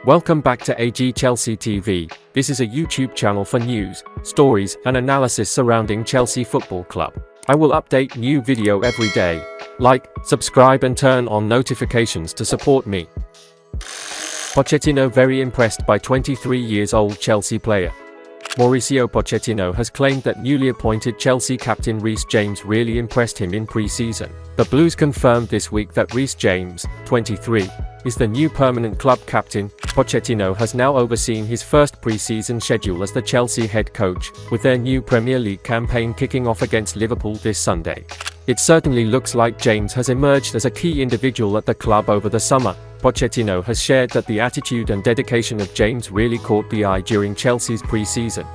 Welcome back to AG Chelsea TV. This is a YouTube channel for news, stories, and analysis surrounding Chelsea Football Club. I will update new video every day. Like, subscribe and turn on notifications to support me. Pochettino very impressed by 23 years old Chelsea player. Mauricio Pochettino has claimed that newly appointed Chelsea captain Reece James really impressed him in pre-season. The Blues confirmed this week that Reece James, 23, is the new permanent club captain. Pochettino has now overseen his first pre-season schedule as the Chelsea head coach, with their new Premier League campaign kicking off against Liverpool this Sunday. It certainly looks like James has emerged as a key individual at the club over the summer. Pochettino has shared that the attitude and dedication of James really caught the eye during Chelsea's pre-season.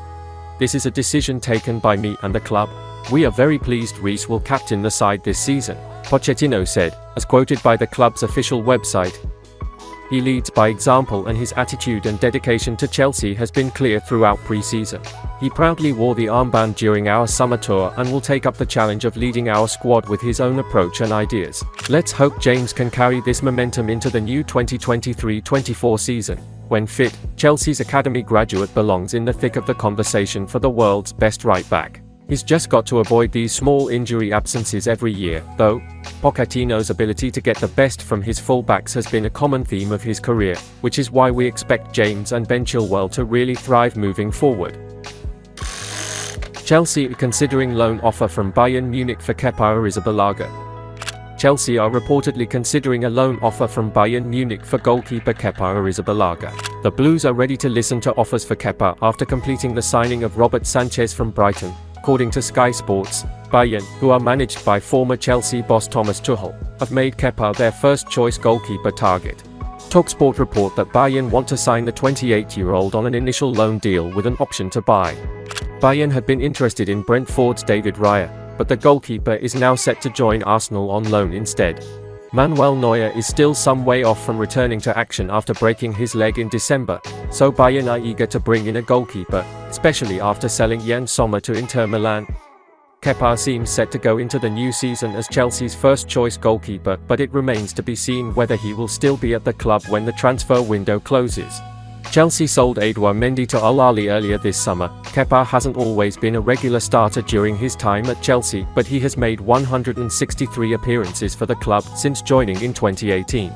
"This is a decision taken by me and the club. We are very pleased Reece will captain the side this season," Pochettino said, as quoted by the club's official website. "He leads by example and his attitude and dedication to Chelsea has been clear throughout pre-season. He proudly wore the armband during our summer tour and will take up the challenge of leading our squad with his own approach and ideas. Let's hope James can carry this momentum into the new 2023-24 season. When fit, Chelsea's academy graduate belongs in the thick of the conversation for the world's best right-back. He's just got to avoid these small injury absences every year, though." Pochettino's ability to get the best from his fullbacks has been a common theme of his career, which is why we expect James and Chilwell to really thrive moving forward. Chelsea considering loan offer from Bayern Munich for Kepa Arrizabalaga. Chelsea are reportedly considering a loan offer from Bayern Munich for goalkeeper Kepa Arrizabalaga. The Blues are ready to listen to offers for Kepa after completing the signing of Robert Sanchez from Brighton. According to Sky Sports, Bayern, who are managed by former Chelsea boss Thomas Tuchel, have made Kepa their first-choice goalkeeper target. TalkSport report that Bayern want to sign the 28-year-old on an initial loan deal with an option to buy. Bayern had been interested in Brentford's David Raya, but the goalkeeper is now set to join Arsenal on loan instead. Manuel Neuer is still some way off from returning to action after breaking his leg in December, so Bayern are eager to bring in a goalkeeper, especially after selling Yann Sommer to Inter Milan. Kepa seems set to go into the new season as Chelsea's first-choice goalkeeper, but it remains to be seen whether he will still be at the club when the transfer window closes. Chelsea sold Edouard Mendy to Al Ahly earlier this summer. Kepa hasn't always been a regular starter during his time at Chelsea, but he has made 163 appearances for the club since joining in 2018.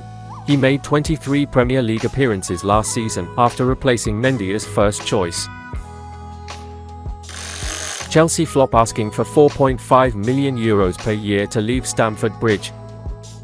He made 23 Premier League appearances last season after replacing Mendy as first choice. Chelsea flop asking for €4.5 million per year to leave Stamford Bridge.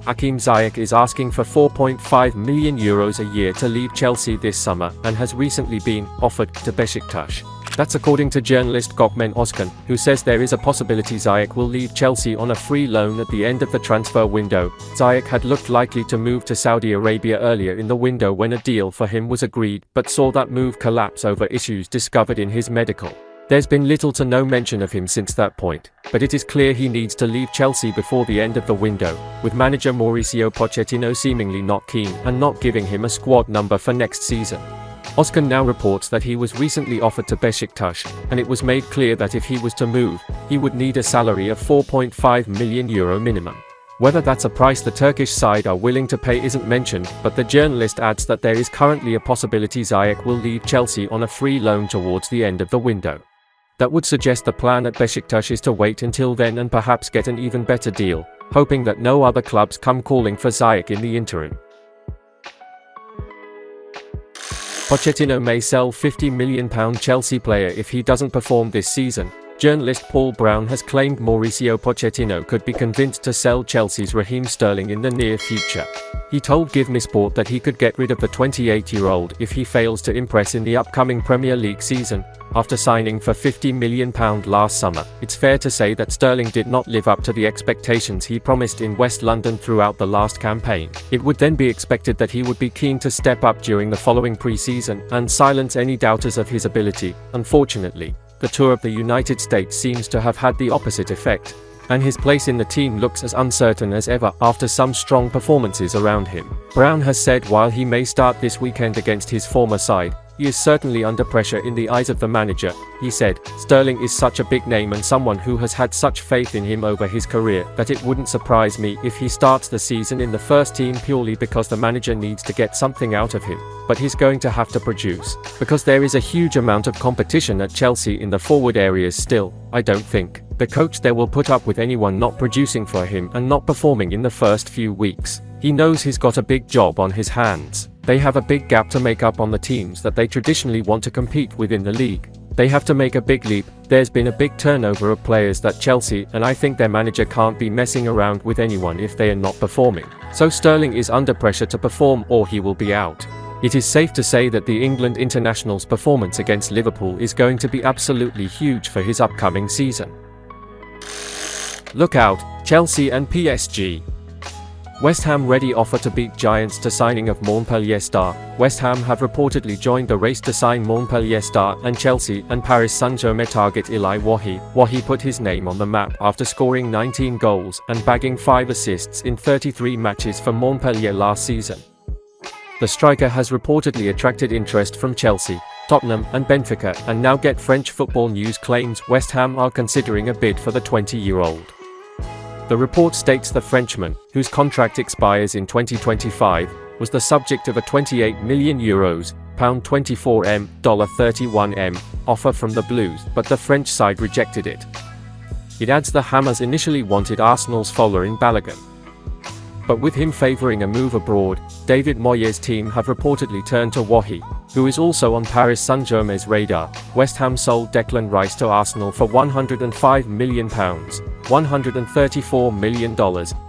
Hakeem Zaha is asking for €4.5 million a year to leave Chelsea this summer and has recently been offered to Besiktas. That's according to journalist Gökmen Özkan, who says there is a possibility Zaha will leave Chelsea on a free loan at the end of the transfer window. Zaha had looked likely to move to Saudi Arabia earlier in the window when a deal for him was agreed, but saw that move collapse over issues discovered in his medical. There's been little to no mention of him since that point, but it is clear he needs to leave Chelsea before the end of the window, with manager Mauricio Pochettino seemingly not keen and not giving him a squad number for next season. Özkan now reports that he was recently offered to Besiktas, and it was made clear that if he was to move, he would need a salary of €4.5 million minimum. Whether that's a price the Turkish side are willing to pay isn't mentioned, but the journalist adds that there is currently a possibility Zaha will leave Chelsea on a free loan towards the end of the window. That would suggest the plan at Besiktas is to wait until then and perhaps get an even better deal, hoping that no other clubs come calling for Zaha in the interim. Pochettino may sell £50 million Chelsea player if he doesn't perform this season. Journalist Paul Brown has claimed Mauricio Pochettino could be convinced to sell Chelsea's Raheem Sterling in the near future. He told Give Me Sport that he could get rid of the 28-year-old if he fails to impress in the upcoming Premier League season. After signing for £50 million last summer, it's fair to say that Sterling did not live up to the expectations he promised in West London throughout the last campaign. It would then be expected that he would be keen to step up during the following pre-season and silence any doubters of his ability. Unfortunately, the tour of the United States seems to have had the opposite effect, and his place in the team looks as uncertain as ever after some strong performances around him. Brown has said while he may start this weekend against his former side, "He is certainly under pressure in the eyes of the manager," he said. "Sterling is such a big name and someone who has had such faith in him over his career that it wouldn't surprise me if he starts the season in the first team purely because the manager needs to get something out of him. But he's going to have to produce, because there is a huge amount of competition at Chelsea in the forward areas still. I don't think the coach there will put up with anyone not producing for him and not performing in the first few weeks. He knows he's got a big job on his hands. They have a big gap to make up on the teams that they traditionally want to compete with in the league. They have to make a big leap. There's been a big turnover of players at Chelsea, and I think their manager can't be messing around with anyone if they are not performing. So Sterling is under pressure to perform or he will be out." It is safe to say that the England international's performance against Liverpool is going to be absolutely huge for his upcoming season. Look out, Chelsea and PSG. West Ham ready offer to beat Giants to signing of Montpellier star. West Ham have reportedly joined the race to sign Montpellier star, and Chelsea and Paris Saint-Germain target Eli Wahi. Wahi put his name on the map after scoring 19 goals and bagging 5 assists in 33 matches for Montpellier last season. The striker has reportedly attracted interest from Chelsea, Tottenham and Benfica, and now Get French Football News claims West Ham are considering a bid for the 20-year-old. The report states the Frenchman, whose contract expires in 2025, was the subject of a €28 million, £24M, $31M, offer from the Blues, but the French side rejected it. It adds the Hammers initially wanted Arsenal's Fowler in Balogun. But with him favouring a move abroad, David Moyes' team have reportedly turned to Wahi, who is also on Paris Saint-Germain's radar. West Ham sold Declan Rice to Arsenal for £105 million, $134 million,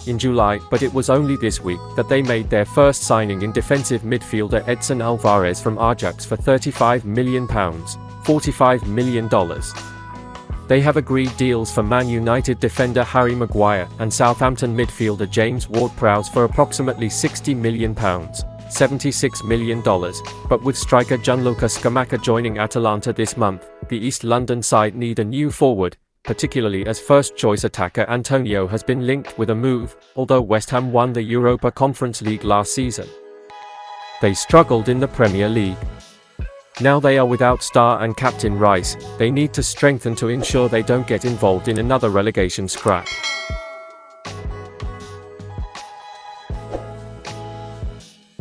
in July, but it was only this week that they made their first signing in defensive midfielder Edson Alvarez from Ajax for £35 million, $45 million. They have agreed deals for Man United defender Harry Maguire and Southampton midfielder James Ward-Prowse for approximately £60 million, $76 million, but with striker Gianluca Scamacca joining Atalanta this month, the East London side need a new forward, particularly as first-choice attacker Antonio has been linked with a move, although West Ham won the Europa Conference League last season. They struggled in the Premier League. Now they are without star and captain Rice. They need to strengthen to ensure they don't get involved in another relegation scrap.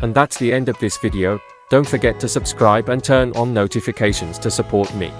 And that's the end of this video. Don't forget to subscribe and turn on notifications to support me.